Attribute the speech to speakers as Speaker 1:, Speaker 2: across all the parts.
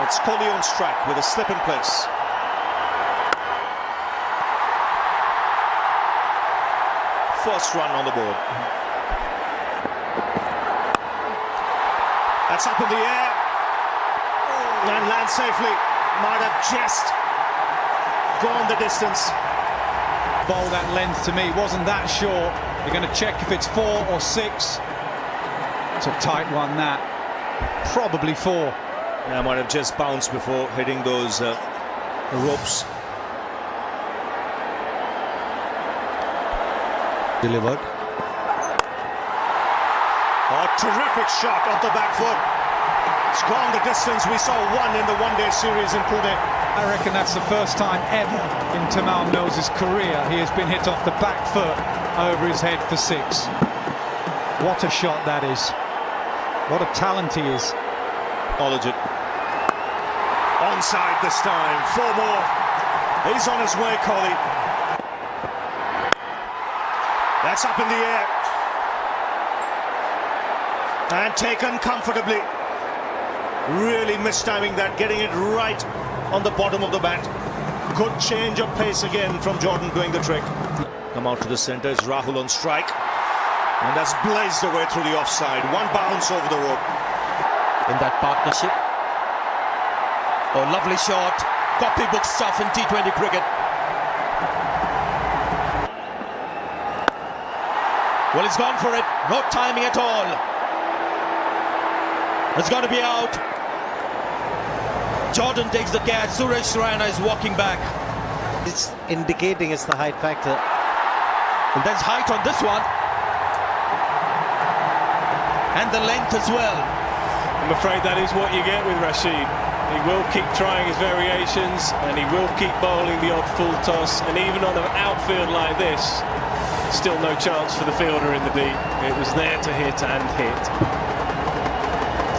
Speaker 1: It's Corleone's strike with a slip in place. First run on the board. That's up in the air and lands safely. Might have just gone the distance.
Speaker 2: Bowl that length to me wasn't that short. You're going to check if it's 4 or 6. It's a tight one, that. Probably 4.
Speaker 1: Yeah, might have just bounced before hitting those ropes.
Speaker 3: Delivered.
Speaker 1: A terrific shot off the back foot. It's gone the distance. We saw one in the one-day series in Pune.
Speaker 2: I reckon that's the first time ever in Tamal Mill's career he has been hit off the back foot over his head for 6. What a shot that is. What a talent he is.
Speaker 1: Acknowledge it. Onside this time. 4 more. He's on his way, Kohli. That's up in the air. And taken comfortably. Really mistiming that, getting it right on the bottom of the bat. Good change of pace again from Jordan doing the trick. Come out to the centre, it's Rahul on strike. And that's blazed away through the offside. One bounce over the rope.
Speaker 3: In that partnership. Oh, lovely shot. Copybook stuff in T20 cricket. Well, he's gone for it. No timing at all. It's got to be out. Jordan takes the catch. Suresh Raina is walking back.
Speaker 4: It's indicating it's the height factor.
Speaker 3: And there's height on this one. And the length as well.
Speaker 5: I'm afraid that is what you get with Rashid. He will keep trying his variations and he will keep bowling the odd full toss. And even on an outfield like this, still no chance for the fielder in the deep. It was there to hit and hit.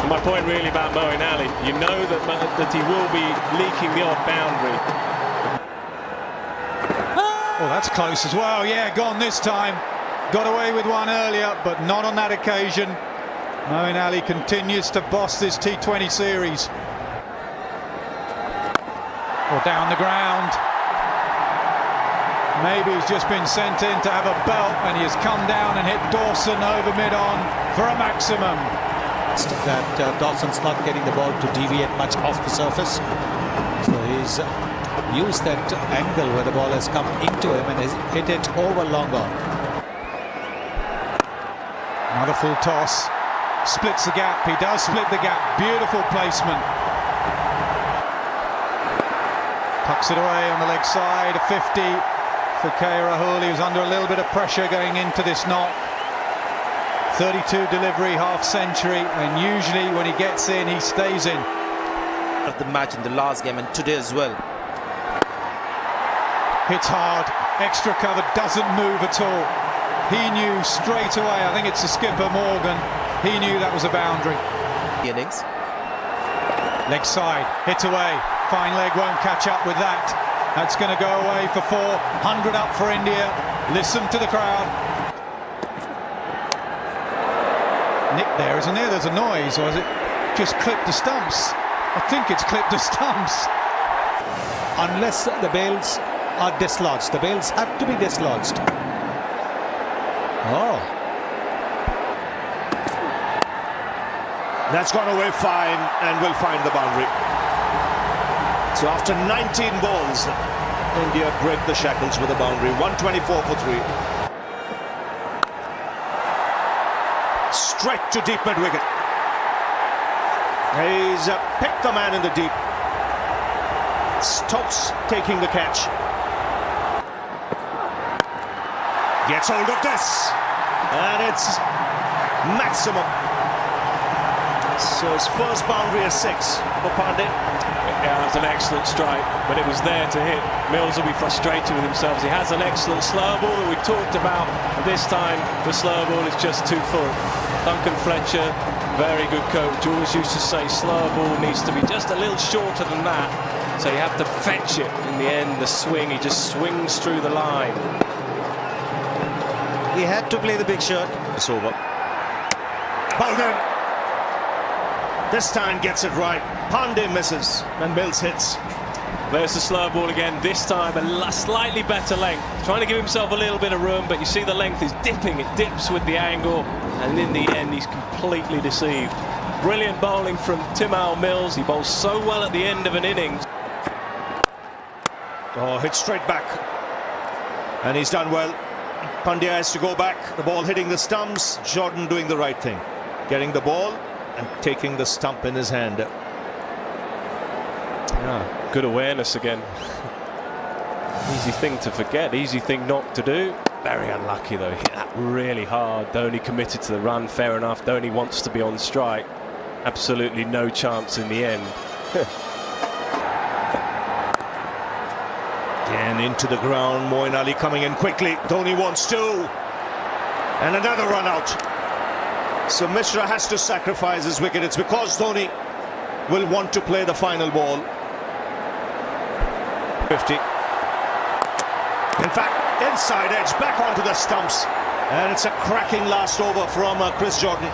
Speaker 5: And my point really about Moeen Ali, you know that he will be leaking the odd boundary.
Speaker 2: Oh, that's close as well. Yeah, gone this time. Got away with one earlier, but not on that occasion. Moeen Ali continues to boss this T20 series. Or down the ground. Maybe he's just been sent in to have a belt and he has come down and hit Dawson over mid-on for a maximum.
Speaker 4: That Dawson's not getting the ball to deviate much off the surface. So he's used that angle where the ball has come into him and has hit it over longer.
Speaker 2: Another full toss. Splits the gap. He does split the gap. Beautiful placement. Tucks it away on the leg side. A 50 for K. Rahul. He was under a little bit of pressure going into this knock. 32 delivery, half century, and usually when he gets in, he stays in.
Speaker 3: Of the match in the last game and today as well.
Speaker 2: Hits hard, extra cover, doesn't move at all. He knew straight away, I think it's the skipper Morgan, he knew that was a boundary.
Speaker 3: Innings.
Speaker 2: Leg side, hit away, fine leg won't catch up with that. That's going to go away for 4, 100 up for India. Listen to the crowd. Nick there, isn't there? There's a noise, or is it just clipped the stumps? I think it's clipped the stumps.
Speaker 4: Unless the bails are dislodged. The bails have to be dislodged. Oh.
Speaker 1: That's gone away fine and will find the boundary. So after 19 balls, India break the shackles with a boundary. 124 for 3. Straight to deep mid-wicket. He's picked the man in the deep. Stokes taking the catch. Gets hold of this. And it's maximum. So his first boundary is 6 for Pandey.
Speaker 5: Yeah, that's an excellent strike, but it was there to hit. Mills will be frustrated with himself. He has an excellent slow ball that we talked about. This time, the slow ball is just too full. Duncan Fletcher, very good coach, always used to say slow ball needs to be just a little shorter than that. So you have to fetch it in the end, the swing. He just swings through the line.
Speaker 4: He had to play the big shot.
Speaker 1: It's over. Bowled in. This time gets it right. Pandey misses and Mills hits.
Speaker 5: There's the slow ball again, this time a slightly better length. Trying to give himself a little bit of room, but you see the length is dipping. It dips with the angle, and in the end he's completely deceived. Brilliant bowling from Timothy Mills. He bowls so well at the end of an innings.
Speaker 1: Oh, hit straight back. And he's done well. Pandya has to go back. The ball hitting the stumps. Jordan doing the right thing. Getting the ball and taking the stump in his hand.
Speaker 5: Yeah, good awareness again. Easy thing to forget, easy thing not to do. Very unlucky though, hit that really hard. Dhoni committed to the run, fair enough. Dhoni wants to be on strike. Absolutely no chance in the end.
Speaker 1: Again into the ground, Moeen Ali coming in quickly. Dhoni wants two. And another run out. So Mishra has to sacrifice his wicket. It's because Dhoni will want to play the final ball. 50. In fact, inside edge, back onto the stumps. And it's a cracking last over from Chris Jordan.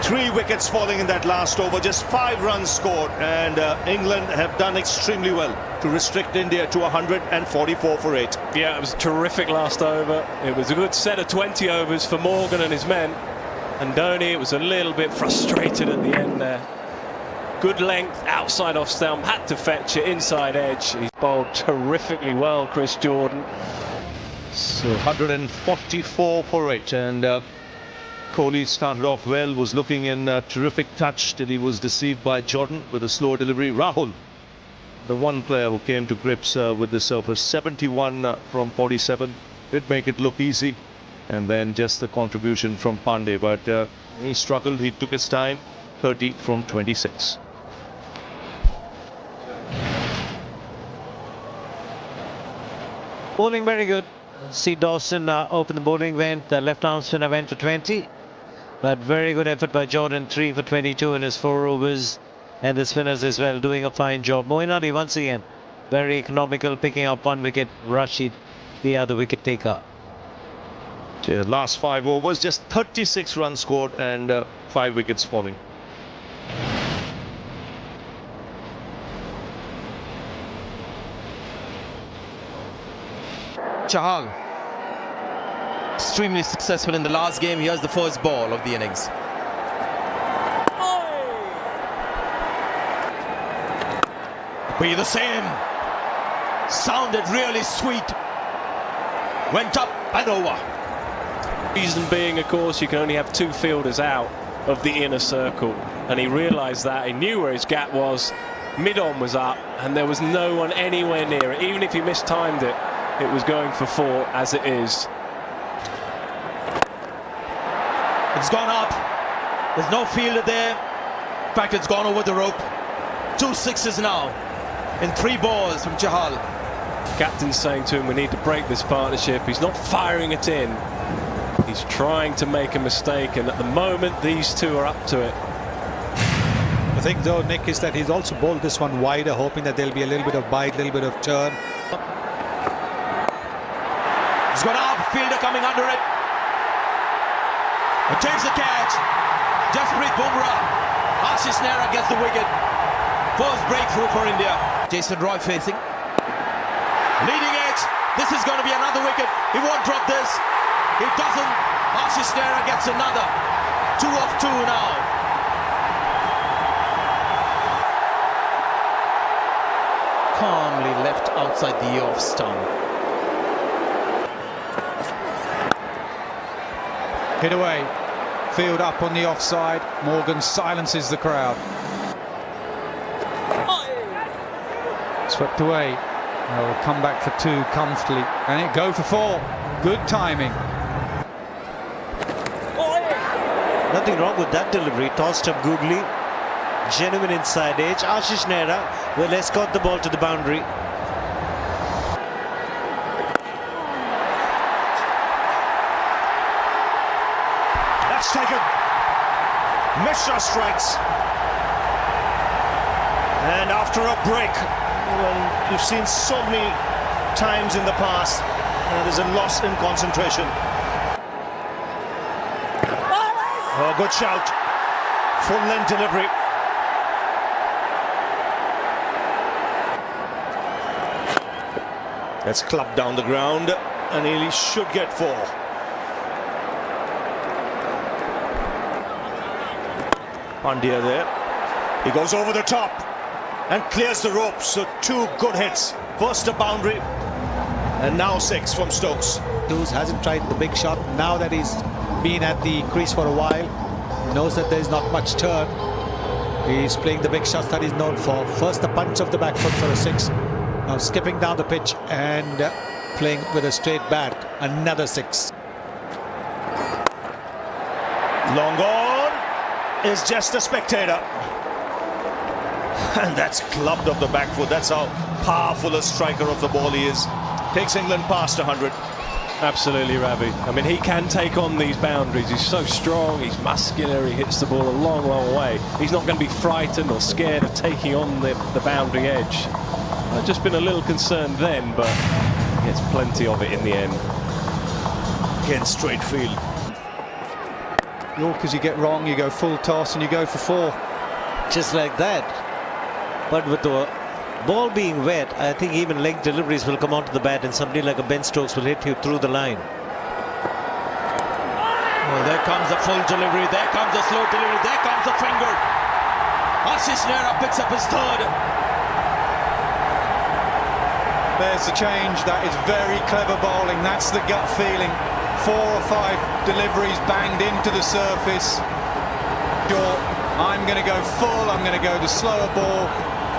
Speaker 1: 3 wickets falling in that last over, just 5 runs scored, and England have done extremely well to restrict India to 144 for 8.
Speaker 5: Yeah, it was a terrific last over. It was a good set of 20 overs for Morgan and his men. And Dhoni was a little bit frustrated at the end there. Good length, outside off stump, had to fetch it, inside edge. He's bowled terrifically well, Chris Jordan.
Speaker 6: So 144 for 8, and Kohli started off well, was looking in terrific touch till he was deceived by Jordan with a slow delivery. Rahul, the one player who came to grips with the surface, 71 from 47, did make it look easy, and then just the contribution from Pandey, but he struggled, he took his time. 30 from 26.
Speaker 7: Bowling very good. See Dawson open the bowling vent. The left arm spinner went for 20. But very good effort by Jordan, 3 for 22 in his 4 overs. And the spinners as well doing a fine job. Moeen Ali once again very economical, picking up 1 wicket. Rashid the other wicket taker.
Speaker 6: The last 5 overs, just 36 runs scored and 5 wickets falling.
Speaker 3: Chahal, extremely successful in the last game. Here's the first ball of the innings. Be the same. Sounded really sweet. Went up and over.
Speaker 5: Reason being, of course, you can only have 2 fielders out of the inner circle. And he realised that. He knew where his gap was. Mid-on was up and there was no one anywhere near it. Even if he mistimed it, it was going for 4 as it is.
Speaker 3: It's gone up. There's no fielder there. In fact, it's gone over the rope. 2 sixes now in 3 balls from Chahal.
Speaker 5: Captain's saying to him, we need to break this partnership. He's not firing it in. He's trying to make a mistake, and at the moment, these two are up to it.
Speaker 4: I think, though, Nick, is that he's also bowled this one wider, hoping that there'll be a little bit of bite, a little bit of turn.
Speaker 3: It's gone up, fielder coming under it. It takes the catch. Jasprit Bumrah. Ashish Nehra gets the wicket. First breakthrough for India. Jason Roy facing. Leading edge. This is going to be another wicket. He won't drop this. He doesn't. Ashish Nehra gets another. 2 of 2 now. Calmly left outside the off stump.
Speaker 2: Hit away. Field up on the offside. Morgan silences the crowd. Swept away. They'll come back for 2 comfortably. And it go for 4. Good timing.
Speaker 8: Nothing wrong with that delivery. Tossed up googly. Genuine inside edge. Ashish Nehra will escort the ball to the boundary.
Speaker 1: That's taken. Mishra strikes. And after a break, well, you've seen so many times in the past, there's a loss in concentration. Oh, good shout. Full length delivery. That's clubbed down the ground, and he should get 4. Pandya there. He goes over the top and clears the ropes. So 2 good hits. First a boundary, and now 6 from Stokes.
Speaker 4: Hughes hasn't tried the big shot. Now that he's been at the crease for a while, knows that there's not much turn. He's playing the big shots that he's known for. First the punch of the back foot for a 6. Now skipping down the pitch and playing with a straight bat. Another 6.
Speaker 1: Long on is just a spectator. And that's clubbed off the back foot. That's how powerful a striker of the ball he is. Takes England past 100.
Speaker 5: Absolutely, Ravi. I mean, he can take on these boundaries. He's so strong, he's muscular, he hits the ball a long, long way. He's not going to be frightened or scared of taking on the boundary edge. I've just been a little concerned then, but he gets plenty of it in the end.
Speaker 1: Again, straight field.
Speaker 2: Yorkers you get wrong, you go full toss and you go for 4.
Speaker 8: Just like that. But with the ball being wet, I think even leg deliveries will come onto the bat, and somebody like a Ben Stokes will hit you through the line.
Speaker 3: Oh, there comes a full delivery, there comes a slow delivery, there comes a finger. Ashish Nehra picks up his 3rd.
Speaker 2: There's the change. That is very clever bowling. That's the gut feeling. 4 or 5 deliveries banged into the surface. Sure, I'm going to go full, I'm going to go the slower ball,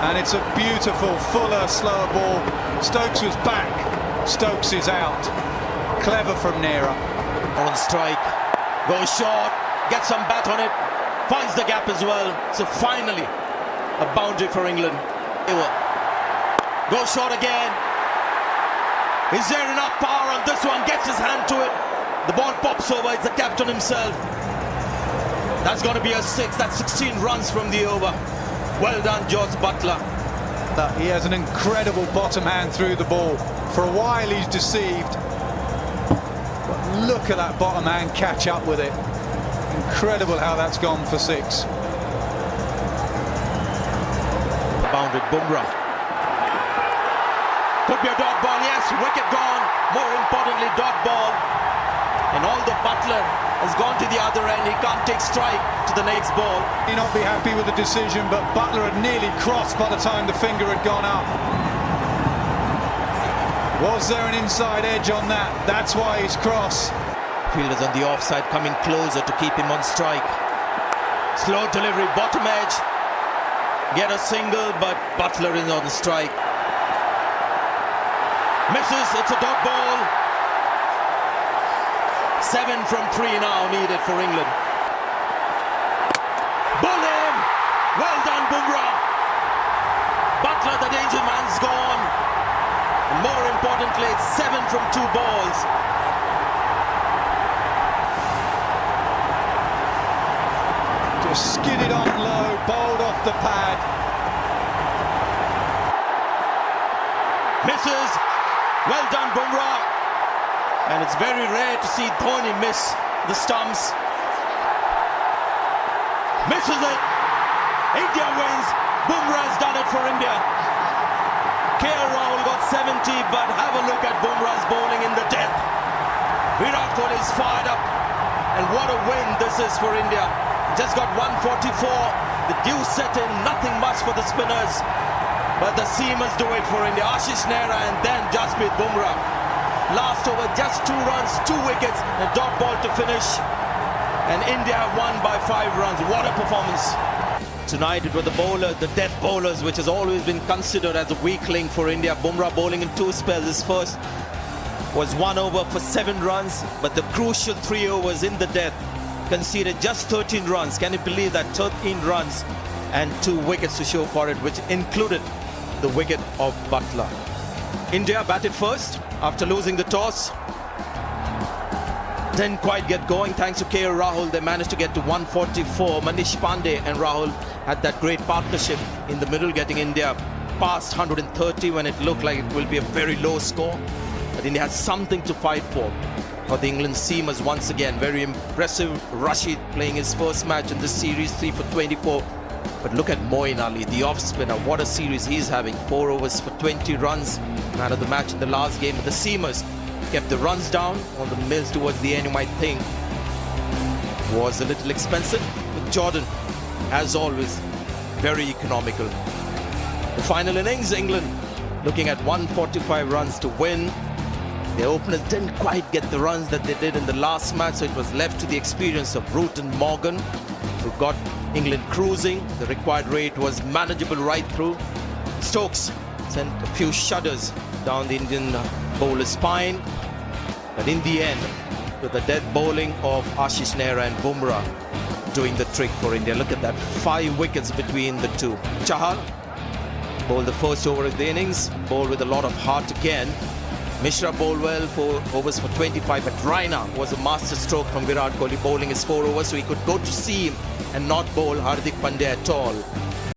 Speaker 2: and it's a beautiful, fuller, slower ball. Stokes was back, Stokes is out. Clever from Nehra.
Speaker 3: On strike, goes short, gets some bat on it, finds the gap as well. So finally, a boundary for England. Goes short again. Is there enough power on this one? Gets his hand to it. The ball pops over, it's the captain himself. That's going to be a 6. That's 16 runs from the over. Well done, Jos Buttler.
Speaker 2: He has an incredible bottom hand through the ball. For a while he's deceived. But look at that bottom hand catch up with it. Incredible how that's gone for 6.
Speaker 3: Bounded Bumrah. Could be a dot ball, yes, wicket gone. More importantly, dot ball. And although Buttler has gone to the other end, he can't take strike to the next ball.
Speaker 2: He not be happy with the decision, but Buttler had nearly crossed by the time the finger had gone up. Was there an inside edge on that? That's why he's cross.
Speaker 3: Fielders on the offside coming closer to keep him on strike. Slow delivery, bottom edge. Get a single, but Buttler is on strike. Misses, it's a dot ball. 7 from 3 now needed for England. Bull him! Well done, Bumrah. Buttler, the danger man's gone. And more importantly, it's 7 from 2 balls.
Speaker 2: Just skidded on low, bowled off the pad.
Speaker 3: Misses. Well done, Bumrah. And it's very rare to see Dhoni miss the stumps. Misses it. India wins. Bumrah's done it for India. Rahul got 70, but have a look at Bumrah's bowling in the death. Virat Kohli is fired up. And what a win this is for India. Just got 144. The dew set in, nothing much for the spinners. But the seamers do it for India. Ashish Nehra and then Jasprit Bumrah. Last over, just 2 runs, 2 wickets, a dot ball to finish. And India have won by 5 runs. What a performance. Tonight it was the bowlers, the death bowlers, which has always been considered as a weak link for India. Bumrah bowling in 2 spells. His first was 1 over for 7 runs, but the crucial 3 overs in the death conceded just 13 runs. Can you believe that? 13 runs and 2 wickets to show for it, which included the wicket of Buttler. India batted first after losing the toss. Didn't quite get going thanks to Rahul. They managed to get to 144. Manish Pandey and Rahul had that great partnership in the middle, getting India past 130 when it looked like it will be a very low score. But India has something to fight for. for the England seamers once again. Very impressive. Rashid playing his first match in this series, 3 for 24. But look at Moeen Ali, the off-spinner. What a series he's having. 4 overs for 20 runs. Man of the match in the last game. The seamers kept the runs down on the mills towards the end. You might think was a little expensive. But Jordan, as always, very economical. The final innings, England looking at 145 runs to win. The openers didn't quite get the runs that they did in the last match, so it was left to the experience of Root and Morgan, who got England cruising. The required rate was manageable right through. Stokes sent a few shudders down the Indian bowler's spine, but in the end, with the death bowling of Ashish Nehra and Bumrah doing the trick for India. Look at that, 5 wickets between the two. Chahal bowled the first over of the innings, bowled with a lot of heart again. Mishra bowled well, 4 overs for 25, but Raina was a master stroke from Virat Kohli, bowling his 4 overs, so he could go to seam and not bowl Hardik Pandya at all.